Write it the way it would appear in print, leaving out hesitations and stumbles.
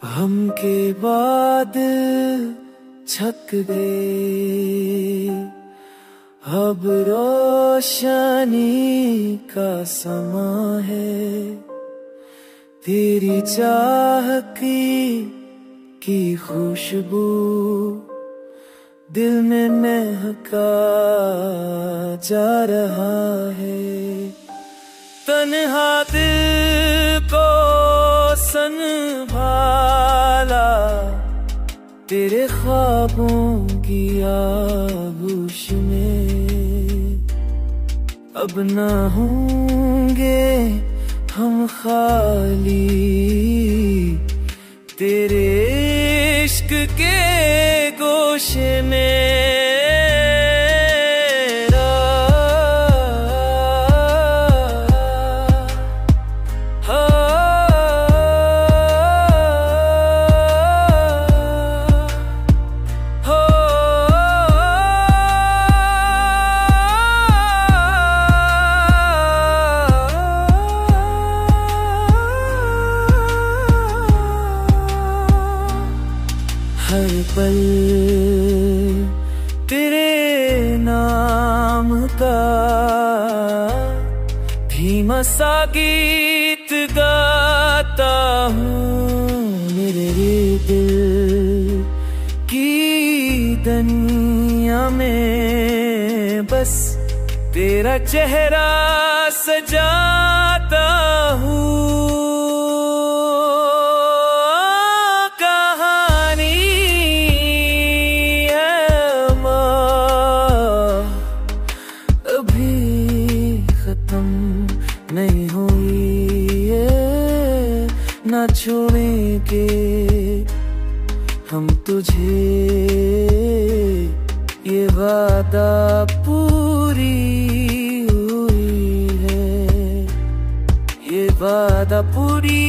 हम के बाद छक गए, अब रोशनी का समा है। तेरी चाह की खुशबू दिल में महका जा रहा है। तन्हा दिल को संभाला तेरे ख्वाबों की आगोश में। अब ना होंगे हम खाली तेरे इश्क के गोशे में। हर पल तेरे नाम का धीमा सा गीत गाता हूँ। मेरे दिल की दुनिया में बस तेरा चेहरा सजाता हूँ। नहीं हुई ये ना छोड़ेंगे हम तुझे, ये वादा पूरी हुई है, ये वादा पूरी